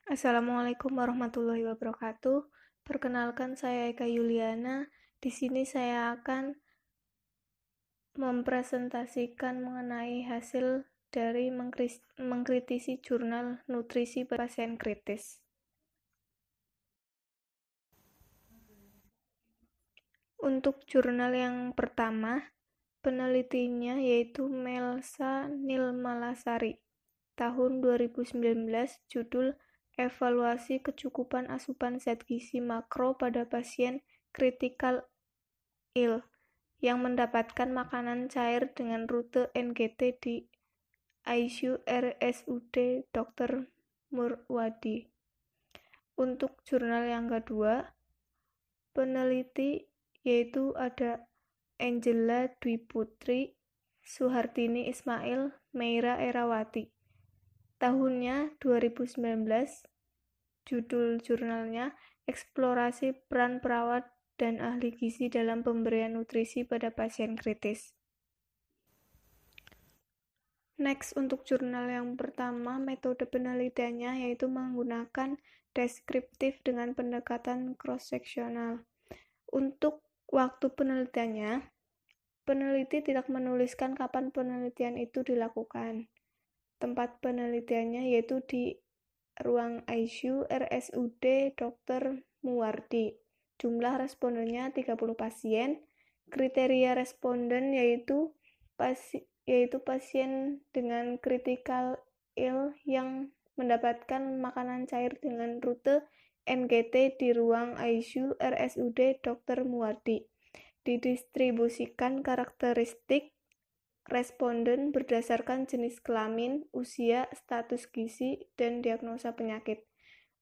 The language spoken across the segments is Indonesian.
Assalamualaikum warahmatullahi wabarakatuh. Perkenalkan, saya Eka Yuliana. Di sini saya akan mempresentasikan mengenai hasil dari mengkritisi jurnal nutrisi pasien kritis. Untuk jurnal yang pertama, penelitinya yaitu Melsa Nilmalasari, tahun 2019, judul Evaluasi Kecukupan Asupan Zat Gizi Makro pada Pasien Critical Ill yang mendapatkan makanan cair dengan rute NGT di ICU RSUD Dr. Murwadi. Untuk jurnal yang kedua, peneliti yaitu ada Angela Dwi Putri, Suhartini Ismail, Meira Erawati. Tahunnya 2019, judul jurnalnya Eksplorasi Peran Perawat dan Ahli Gizi dalam Pemberian Nutrisi pada Pasien Kritis. Next, untuk jurnal yang pertama, metode penelitiannya yaitu menggunakan deskriptif dengan pendekatan cross-seksional. Untuk waktu penelitiannya, peneliti tidak menuliskan kapan penelitian itu dilakukan. Tempat penelitiannya yaitu di ruang ICU RSUD Dr. Muwardi. Jumlah respondennya 30 pasien. Kriteria responden yaitu pasien dengan critical ill yang mendapatkan makanan cair dengan rute NGT di ruang ICU RSUD Dr. Muwardi. Didistribusikan karakteristik responden berdasarkan jenis kelamin, usia, status gizi, dan diagnosa penyakit.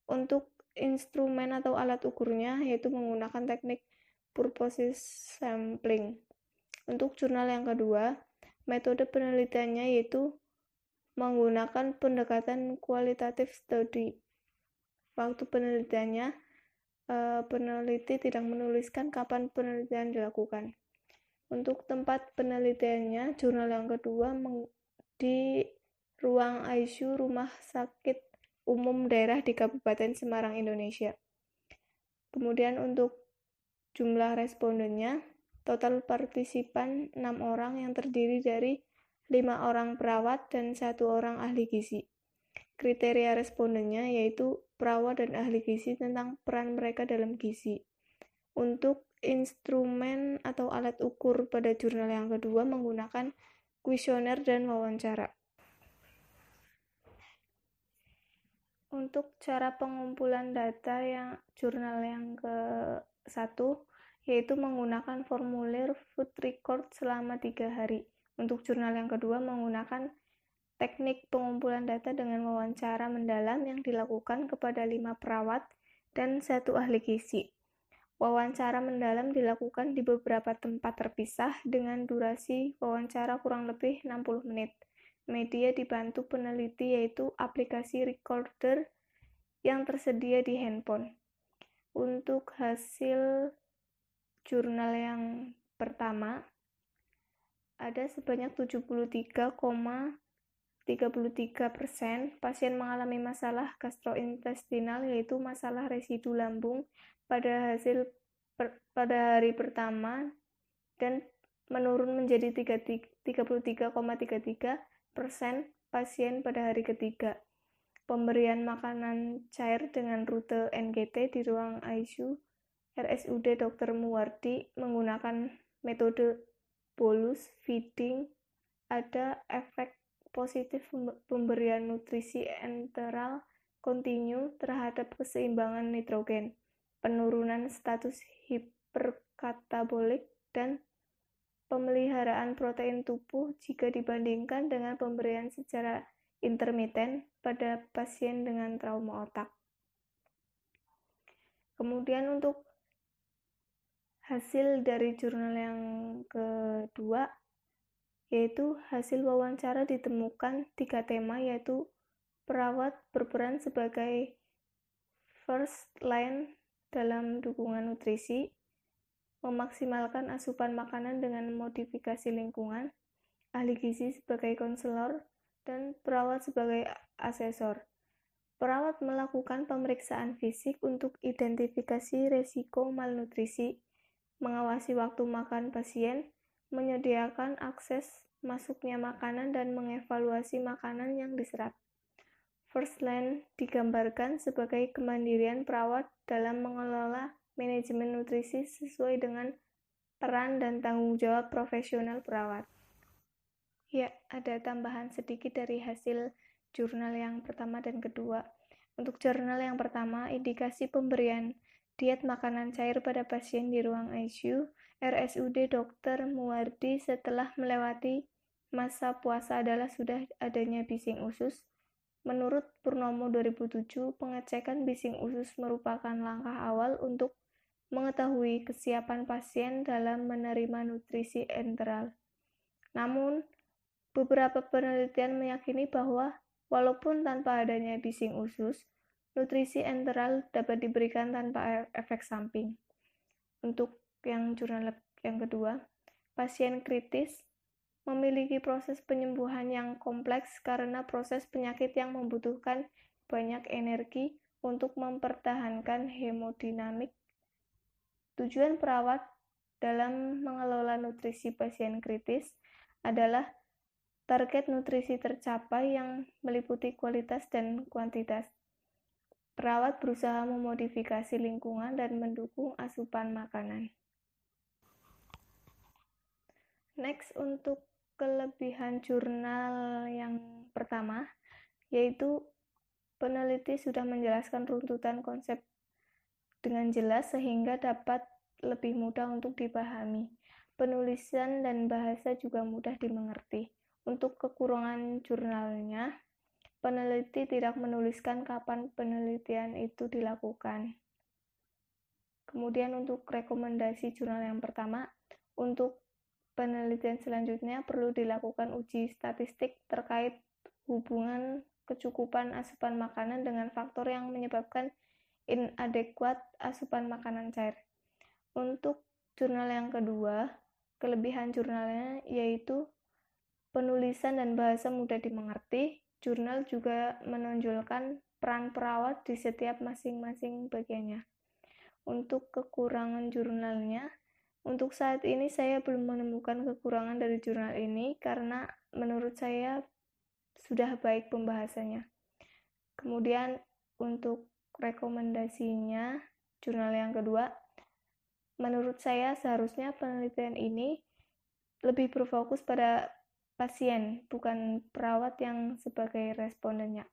Untuk instrumen atau alat ukurnya yaitu menggunakan teknik purposive sampling. Untuk jurnal yang kedua, metode penelitiannya yaitu menggunakan pendekatan qualitative study. Waktu penelitiannya, peneliti tidak menuliskan kapan penelitian dilakukan. Untuk tempat penelitiannya, jurnal yang kedua di ruang ICU Rumah Sakit Umum Daerah di Kabupaten Semarang, Indonesia. Kemudian untuk jumlah respondennya, total partisipan 6 orang yang terdiri dari 5 orang perawat dan 1 orang ahli gizi. Kriteria respondennya yaitu perawat dan ahli gizi tentang peran mereka dalam gizi. Untuk instrumen atau alat ukur pada jurnal yang kedua menggunakan kuesioner dan wawancara. Untuk cara pengumpulan data yang jurnal yang ke-1 yaitu menggunakan formulir food record selama 3 hari. Untuk jurnal yang kedua menggunakan teknik pengumpulan data dengan wawancara mendalam yang dilakukan kepada 5 perawat dan 1 ahli gizi. Wawancara mendalam dilakukan di beberapa tempat terpisah dengan durasi wawancara kurang lebih 60 menit. Media dibantu peneliti yaitu aplikasi recorder yang tersedia di handphone. Untuk hasil jurnal yang pertama, ada sebanyak 73,33% pasien mengalami masalah gastrointestinal yaitu masalah residu lambung pada hari pertama dan menurun menjadi 33,33% pasien pada hari ketiga. Pemberian makanan cair dengan rute NGT di ruang ICU RSUD Dr. Muwardi menggunakan metode bolus feeding. Ada efek positif pemberian nutrisi enteral kontinu terhadap keseimbangan nitrogen, penurunan status hiperkatabolik, dan pemeliharaan protein tubuh jika dibandingkan dengan pemberian secara intermiten pada pasien dengan trauma otak. Kemudian untuk hasil dari jurnal yang kedua, yaitu hasil wawancara ditemukan 3 tema, yaitu perawat berperan sebagai first line dalam dukungan nutrisi, memaksimalkan asupan makanan dengan modifikasi lingkungan, ahli gizi sebagai konselor, dan perawat sebagai asesor. Perawat melakukan pemeriksaan fisik untuk identifikasi resiko malnutrisi, mengawasi waktu makan pasien, menyediakan akses masuknya makanan, dan mengevaluasi makanan yang diserap. First line digambarkan sebagai kemandirian perawat dalam mengelola manajemen nutrisi sesuai dengan peran dan tanggung jawab profesional perawat. Ya, ada tambahan sedikit dari hasil jurnal yang pertama dan kedua. Untuk jurnal yang pertama, indikasi pemberian diet makanan cair pada pasien di ruang ICU, RSUD Dr. Muwardi setelah melewati masa puasa adalah sudah adanya bising usus. Menurut Purnomo 2007, pengecekan bising usus merupakan langkah awal untuk mengetahui kesiapan pasien dalam menerima nutrisi enteral. Namun, beberapa penelitian meyakini bahwa walaupun tanpa adanya bising usus, nutrisi enteral dapat diberikan tanpa efek samping. Untuk yang jurnal yang kedua, pasien kritis memiliki proses penyembuhan yang kompleks karena proses penyakit yang membutuhkan banyak energi untuk mempertahankan hemodinamik. Tujuan perawat dalam mengelola nutrisi pasien kritis adalah target nutrisi tercapai yang meliputi kualitas dan kuantitas. Perawat berusaha memodifikasi lingkungan dan mendukung asupan makanan. Next, untuk kelebihan jurnal yang pertama, yaitu peneliti sudah menjelaskan runtutan konsep dengan jelas sehingga dapat lebih mudah untuk dipahami. Penulisan dan bahasa juga mudah dimengerti. Untuk kekurangan jurnalnya, peneliti tidak menuliskan kapan penelitian itu dilakukan. Kemudian untuk rekomendasi jurnal yang pertama, untuk penelitian selanjutnya perlu dilakukan uji statistik terkait hubungan kecukupan asupan makanan dengan faktor yang menyebabkan inadequat asupan makanan cair. Untuk jurnal yang kedua, kelebihan jurnalnya yaitu penulisan dan bahasa mudah dimengerti. Jurnal juga menonjolkan peran perawat di setiap masing-masing bagiannya. Untuk kekurangan jurnalnya, untuk saat ini saya belum menemukan kekurangan dari jurnal ini karena menurut saya sudah baik pembahasannya. Kemudian untuk rekomendasinya, jurnal yang kedua, menurut saya seharusnya penelitian ini lebih berfokus pada pasien, bukan perawat yang sebagai respondennya.